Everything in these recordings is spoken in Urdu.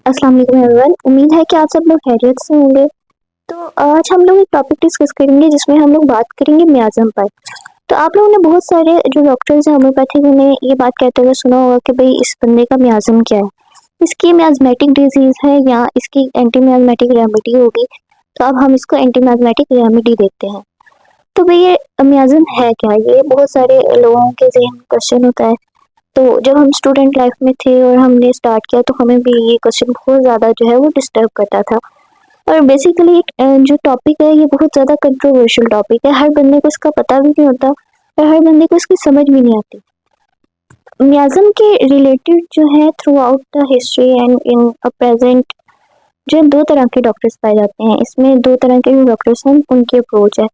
السلام علیکم ایوریون، امید ہے کہ آپ سب لوگ خیریت سے ہوں گے۔ تو آج ہم لوگ ایک ٹاپک ڈسکس کریں گے جس میں ہم لوگ بات کریں گے میازم پر۔ تو آپ لوگوں نے بہت سارے جو ڈاکٹرز ہیں ہومیوپیتھک انہیں یہ بات کہتے ہوئے سنا ہوگا کہ بھئی اس بندے کا میازم کیا ہے، اس کی میازمیٹک ڈیزیز ہے یا اس کی اینٹی میازمیٹک ریمیڈی ہوگی، تو اب ہم اس کو اینٹی میازمیٹک ریمیڈی دیتے ہیں۔ تو بھئی یہ میازم ہے کیا؟ یہ بہت سارے لوگوں کے ذہن میں کوشچن ہوتا ہے۔ تو جب ہم اسٹوڈنٹ لائف میں تھے اور ہم نے اسٹارٹ کیا تو ہمیں بھی یہ کوشچن بہت زیادہ جو ہے وہ ڈسٹرب کرتا تھا، اور بیسیکلی جو ٹاپک ہے یہ بہت زیادہ کنٹروورشل ٹاپک ہے، ہر بندے کو اس کا پتہ بھی نہیں ہوتا اور ہر بندے کو اس کی سمجھ بھی نہیں آتی۔ میازم کے ریلیٹڈ جو ہے through out the history and in present جو دو طرح کے ڈاکٹرز پائے جاتے ہیں۔ اس میں دو طرح کے جو ڈاکٹرز ہیں ان کی اپروچ ہے۔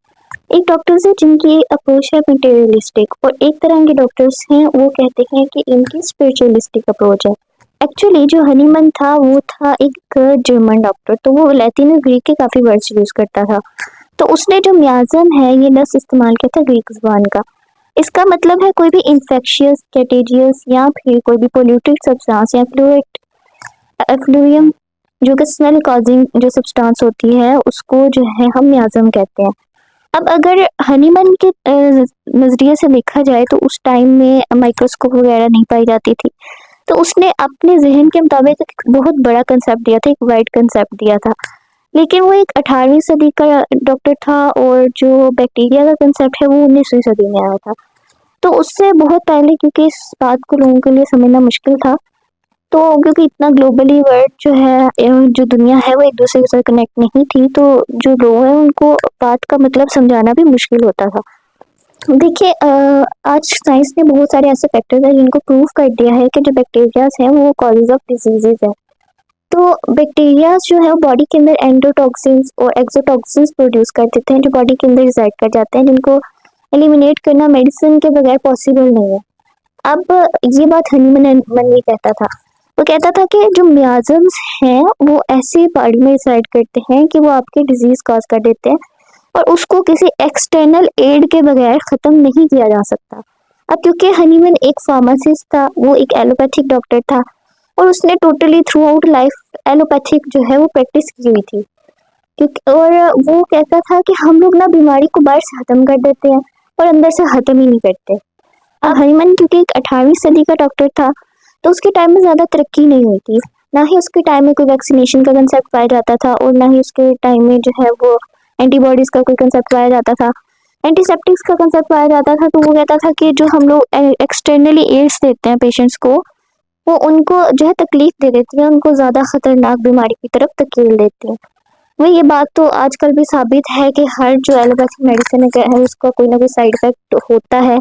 ایک ڈاکٹرز ہے جن کی اپروچ ہے میٹیریلسٹک، اور ایک طرح کے ڈاکٹرز ہیں وہ کہتے ہیں کہ ان کی اسپرچولیسٹک اپروچ ہے۔ ایکچولی جو ہنی من تھا وہ تھا ایک جرمن ڈاکٹر، تو وہ لیٹن اور گریک کے کافی ورڈز یوز کرتا تھا۔ تو اس نے جو میازم ہے یہ لفظ استعمال کیا تھا گریک زبان کا۔ اس کا مطلب ہے کوئی بھی انفیکشیس، کیٹیجیس یا پھر کوئی بھی پولیوٹڈ سبسٹانس یا ایفلویم جو کہ اسمیل کازنگ جو سبسٹانس ہوتی ہے اس کو جو ہے ہم میازم کہتے ہیں۔ اب اگر ہنی من کے نظریے سے دیکھا جائے تو اس ٹائم میں مائکروسکوپ وغیرہ نہیں پائی جاتی تھی، تو اس نے اپنے ذہن کے مطابق ایک بہت بڑا کنسیپٹ دیا تھا، ایک وائڈ کنسیپٹ دیا تھا، لیکن وہ ایک 18ویں صدی کا ڈاکٹر تھا، اور جو بیکٹیریا کا کنسیپٹ ہے وہ 19ویں صدی میں آیا تھا۔ تو اس سے بہت پہلے، کیونکہ اس بات کو لوگوں کے لیے سمجھنا مشکل تھا، تو کیونکہ اتنا گلوبلی ورلڈ جو ہے جو دنیا ہے وہ ایک دوسرے کے ساتھ کنیکٹ نہیں تھی، تو جو لوگ ہیں ان کو بات کا مطلب سمجھانا بھی مشکل ہوتا تھا۔ دیکھیے آج سائنس نے بہت سارے ایسے فیکٹرز ہیں جن کو پروو کر دیا ہے کہ جو بیکٹیریاز ہیں وہ کاز آف ڈیزیزز ہیں۔ تو بیکٹیریاز جو ہے وہ باڈی کے اندر اینڈوٹاکسنس اور ایکزوٹاکسنس پروڈیوس کر دیتے ہیں جو باڈی کے اندر ریزائڈ کر جاتے ہیں، جن کو ایلیمینیٹ کرنا میڈیسن کے بغیر پاسبل نہیں ہے۔ اب یہ بات ہنی من یہ کہتا تھا، وہ کہتا تھا کہ جو میازمز ہیں وہ ایسی باڈی میں ریزائڈ کرتے ہیں کہ وہ آپ کے ڈیزیز کاز کر دیتے ہیں، اور اس کو کسی ایکسٹرنل ایڈ کے بغیر ختم نہیں کیا جا سکتا۔ اب کیونکہ ہنی من ایک فارماسسٹ تھا، وہ ایک ایلوپیتھک ڈاکٹر تھا، اور اس نے totally through out life allopathic جو ہے وہ پریکٹس کی ہوئی تھی، اور وہ کہتا تھا کہ ہم لوگ نا بیماری کو باہر سے ختم کر دیتے ہیں اور اندر سے ختم ہی نہیں کرتے۔ اب ہنی من کیونکہ ایک 18ویں صدی کا ڈاکٹر تھا تو اس کے ٹائم میں زیادہ ترقی نہیں ہوئی تھی، نہ ہی اس کے ٹائم میں کوئی ویکسینیشن کا کنسیپٹ پایا جاتا تھا، اور نہ ہی اس کے ٹائم میں جو ہے وہ اینٹی باڈیز کا کوئی کنسیپٹ پایا جاتا تھا، اینٹی سیپٹکس کا کنسیپٹ پایا جاتا تھا۔ تو وہ کہتا تھا کہ جو ہم لوگ ایکسٹرنلی ایڈس دیتے ہیں پیشنٹس کو، وہ ان کو جو ہے تکلیف دے دیتی ہیں، ان کو زیادہ خطرناک بیماری کی طرف دھکیل دیتی ہیں۔ وہ یہ بات تو آج کل بھی ثابت ہے کہ ہر جو ایلوپیتھک میڈیسن ہے اس کا کوئی نہ کوئی سائڈ افیکٹ ہوتا ہے،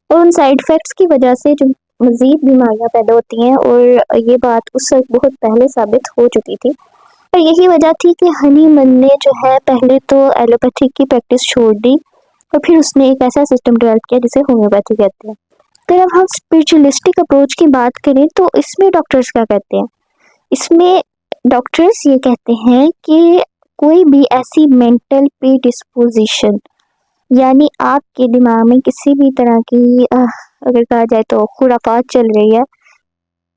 اور ان سائڈ افیکٹس کی وجہ سے جو مزید بیماریاں پیدا ہوتی ہیں، اور یہ بات اس وقت بہت پہلے ثابت ہو چکی تھی، اور یہی وجہ تھی کہ ہنی من نے جو ہے پہلے تو ایلوپیتھک کی پریکٹس چھوڑ دی، اور پھر اس نے ایک ایسا سسٹم ڈیولپ کیا جسے ہومیوپیتھی کہتے ہیں۔ اگر اب ہم اسپرچولیسٹک اپروچ کی بات کریں تو اس میں ڈاکٹرز کیا کہتے ہیں؟ اس میں ڈاکٹرز یہ کہتے ہیں کہ کوئی بھی ایسی مینٹل پری ڈسپوزیشن، یعنی آپ کے دماغ میں کسی بھی طرح کی اگر کہا جائے تو خرافات چل رہی ہے،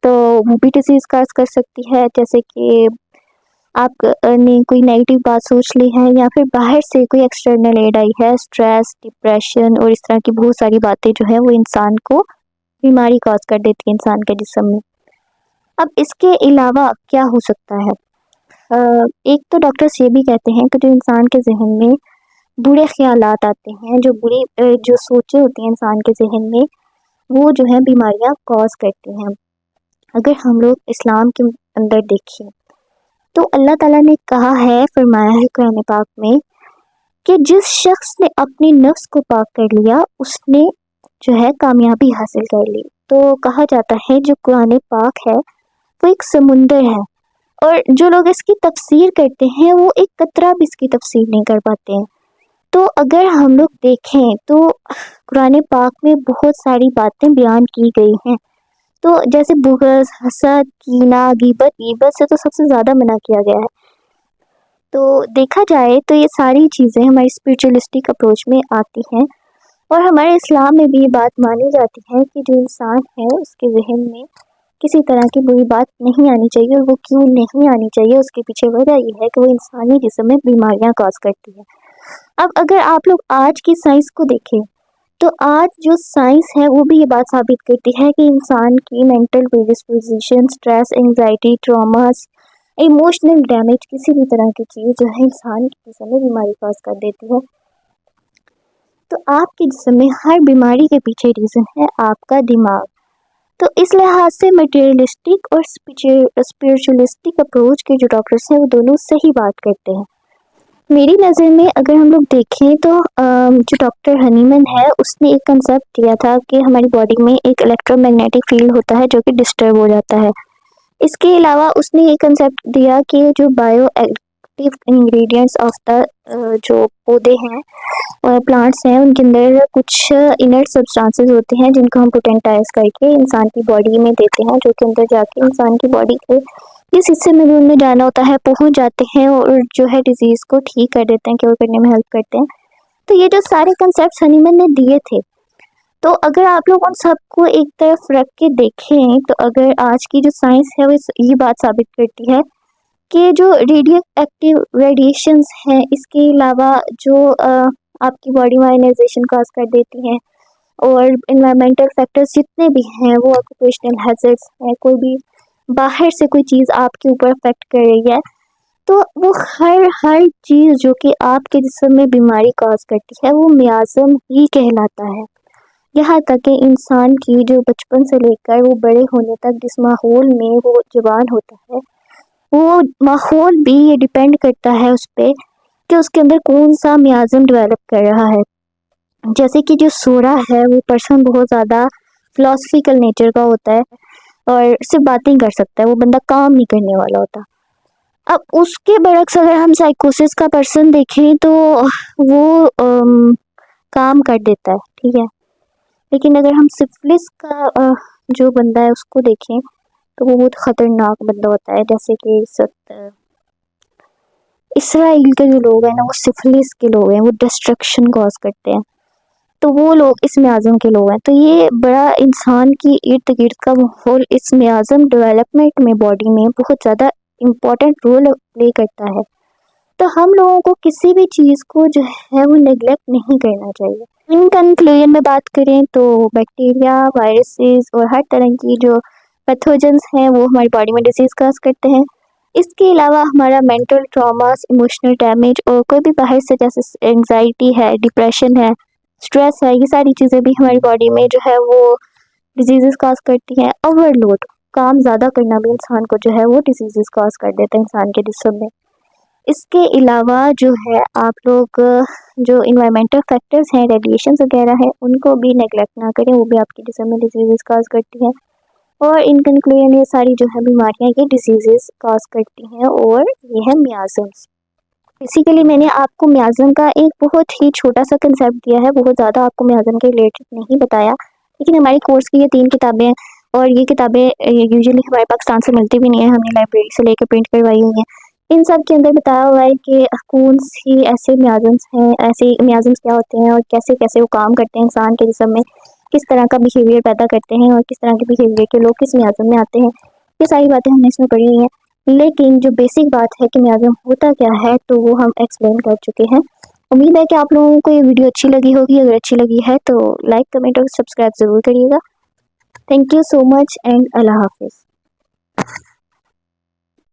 تو وہ بھی ڈیزیز کاز کر سکتی ہے، جیسے کہ آپ نے کوئی نیگیٹو بات سوچ لی ہے، یا پھر باہر سے کوئی ایکسٹرنل ایڈ آئی ہے، اسٹریس، ڈپریشن اور اس طرح کی بہت ساری باتیں جو ہے وہ انسان کو بیماری کاز کر دیتی ہے انسان کے جسم میں۔ اب اس کے علاوہ کیا ہو سکتا ہے؟ ایک تو ڈاکٹرس یہ بھی کہتے ہیں کہ جو انسان کے ذہن میں برے خیالات آتے ہیں، جو جو سوچیں ہوتی ہیں انسان کے ذہن میں، وہ جو ہے بیماریاں کاز کرتی ہیں۔ اگر ہم لوگ اسلام کے اندر دیکھیں تو اللہ تعالیٰ نے کہا ہے، فرمایا ہے قرآن پاک میں کہ جس شخص نے اپنی نفس کو پاک کر لیا اس نے جو ہے کامیابی حاصل کر لی۔ تو کہا جاتا ہے جو قرآن پاک ہے وہ ایک سمندر ہے، اور جو لوگ اس کی تفسیر کرتے ہیں وہ ایک قطرہ بھی اس کی تفسیر نہیں کر پاتے ہیں۔ تو اگر ہم لوگ دیکھیں تو قرآن پاک میں بہت ساری باتیں بیان کی گئی ہیں، تو جیسے بغض، حسد، کینہ، غیبت سے تو سب سے زیادہ منع کیا گیا ہے۔ تو دیکھا جائے تو یہ ساری چیزیں ہماری اسپرچولیسٹک اپروچ میں آتی ہیں، اور ہمارے اسلام میں بھی یہ بات مانی جاتی ہے کہ جو انسان ہے اس کے ذہن میں کسی طرح کی بری بات نہیں آنی چاہیے، اور وہ کیوں نہیں آنی چاہیے اس کے پیچھے وجہ یہ ہے کہ وہ انسانی جسم میں بیماریاں کاز کرتی ہے۔ اب اگر آپ لوگ آج کی سائنس کو دیکھیں تو آج جو سائنس ہے وہ بھی یہ بات ثابت کرتی ہے کہ انسان کی mental predisposition, stress, anxiety, traumas, emotional damage, کسی بھی طرح کی چیز جو ہے انسان کے جسم میں بیماری کاز کر دیتی ہے۔ تو آپ کے جسم میں ہر بیماری کے پیچھے ریزن ہے آپ کا دماغ۔ تو اس لحاظ سے مٹیریلسٹک اور اسپریچولسٹک اپروچ کے جو ڈاکٹرس ہیں وہ دونوں صحیح بات کرتے ہیں۔ میری نظر میں اگر ہم لوگ دیکھیں تو جو ڈاکٹر ہنیمن ہے اس نے ایک کنسیپٹ دیا تھا کہ ہماری باڈی میں ایک الیکٹرو میگنیٹک فیلڈ ہوتا ہے جو کہ ڈسٹرب ہو جاتا ہے۔ اس کے علاوہ اس نے یہ کنسیپٹ دیا کہ جو bio active ingredients of the جو پودے ہیں اور پلانٹس ہیں ان کے اندر کچھ انرٹ سبسٹانسز ہوتے ہیں جن کو ہم پوٹینٹائز کر کے انسان کی باڈی میں دیتے ہیں، جو کہ اندر جا کے انسان کی باڈی کے جس حصے میں بھی انہیں جانا ہوتا ہے پہنچ جاتے ہیں اور جو ہے ڈیزیز کو ٹھیک کر دیتے ہیں، کیور کرنے میں ہیلپ کرتے ہیں۔ تو یہ جو سارے کنسیپٹس ہنیمن نے دیے تھے، تو اگر آپ لوگ ان سب کو ایک طرف رکھ کے دیکھیں تو اگر آج کی جو سائنس ہے وہ یہ بات ثابت کرتی ہے کہ جو ریڈیو ایکٹیو ریڈیشنز ہیں اس کے علاوہ جو آپ کی باڈی میں آئنائزیشن کاز کر دیتی ہیں اور انوائرمنٹل فیکٹرز جتنے بھی ہیں، وہ آکوپیشنل ہیزرڈز ہیں، کوئی بھی باہر سے کوئی چیز آپ کے اوپر افیکٹ کر رہی ہے، تو وہ ہر چیز جو کہ آپ کے جسم میں بیماری کاز کرتی ہے وہ میازم ہی کہلاتا ہے۔ یہاں تک کہ انسان کی جو بچپن سے لے کر وہ بڑے ہونے تک جس ماحول میں وہ جوان ہوتا ہے، وہ ماحول بھی یہ ڈیپینڈ کرتا ہے اس پہ کہ اس کے اندر کون سا میازم ڈیولپ کر رہا ہے۔ جیسے کہ جو سورا ہے وہ پرسن بہت زیادہ فلاسفیکل نیچر کا ہوتا ہے اور صرف باتیں کر سکتا ہے، وہ بندہ کام نہیں کرنے والا ہوتا۔ اب اس کے برعکس اگر ہم سائیکوسس کا پرسن دیکھیں تو وہ کام کر دیتا ہے، ٹھیک ہے، لیکن اگر ہم سفلس کا جو بندہ ہے اس کو دیکھیں تو وہ بہت خطرناک بندہ ہوتا ہے۔ جیسے کہ اسرائیل کے جو لوگ ہیں نا وہ سفلس کے لوگ ہیں، وہ ڈسٹرکشن کاز کرتے ہیں، تو وہ لوگ اس میازم کے لوگ ہیں۔ تو یہ بڑا انسان کی ارد گرد کا ماحول اس میازم ڈیولپمنٹ میں باڈی میں بہت زیادہ امپورٹنٹ رول پلے کرتا ہے۔ تو ہم لوگوں کو کسی بھی چیز کو جو ہے وہ نیگلیکٹ نہیں کرنا چاہیے۔ ان کنکلوژن میں بات کریں تو بیکٹیریا، وائرسز اور ہر طرح کی جو پیتھوجنس ہیں وہ ہماری باڈی میں ڈیزیز کاز کرتے ہیں۔ اس کے علاوہ ہمارا مینٹل ٹراماز، ایموشنل ڈیمیج اور کوئی بھی باہر سے جیسے انگزائٹی ہے، ڈپریشن ہے، اسٹریس ہے، یہ ساری چیزیں بھی ہماری باڈی میں جو ہے وہ ڈیزیزز کاز کرتی ہیں۔ اوور لوڈ، کام زیادہ کرنا بھی انسان کو جو ہے وہ ڈیزیزز کاز کر دیتا ہے انسان کے جسم میں۔ اس کے علاوہ جو ہے آپ لوگ جو انوائرمنٹل فیکٹرز ہیں، ریڈیشنز وغیرہ ہیں، ان کو بھی نیگلیکٹ نہ کریں، وہ بھی آپ کے جسم میں ڈیزیزز کاز کرتی ہیں۔ اور ان کنکلوژن یہ ساری جو ہے بیماریاں یہ ڈیزیزز کاز کرتی ہیں اور یہ ہے میازمس۔ بیسیکلی میں نے آپ کو میازم کا ایک بہت ہی چھوٹا سا کنسیپٹ دیا ہے، بہت زیادہ آپ کو میازم کے ریلیٹڈ نہیں بتایا، لیکن ہماری کورس کی یہ 3 کتابیں ہیں اور یہ کتابیں یوزلی ہمارے پاکستان سے ملتی بھی نہیں ہیں، ہم نے لائبریری سے لے کے پرنٹ کروائی ہوئی ہیں۔ ان سب کے اندر بتایا ہوا ہے کہ کون سی ایسے میازمس ہیں، ایسے میازمس کیا ہوتے ہیں اور کیسے کیسے وہ کام کرتے ہیں انسان کے جسم میں، کس طرح کا بیہیویئر پیدا کرتے ہیں اور کس طرح کے بیہیویئر کے لوگ کس میازم میں آتے ہیں۔ یہ ساری باتیں ہم نے اس میں پڑھی ہوئی ہیں، لیکن جو بیسک بات ہے کہ میازم ہوتا کیا ہے تو وہ ہم ایکسپلین کر چکے ہیں۔ امید ہے کہ آپ لوگوں کو یہ ویڈیو اچھی لگی ہوگی۔ اگر اچھی لگی ہے تو لائک، کمنٹ اور سبسکرائب ضرور کریے گا۔ Thank you so much and اللہ حافظ۔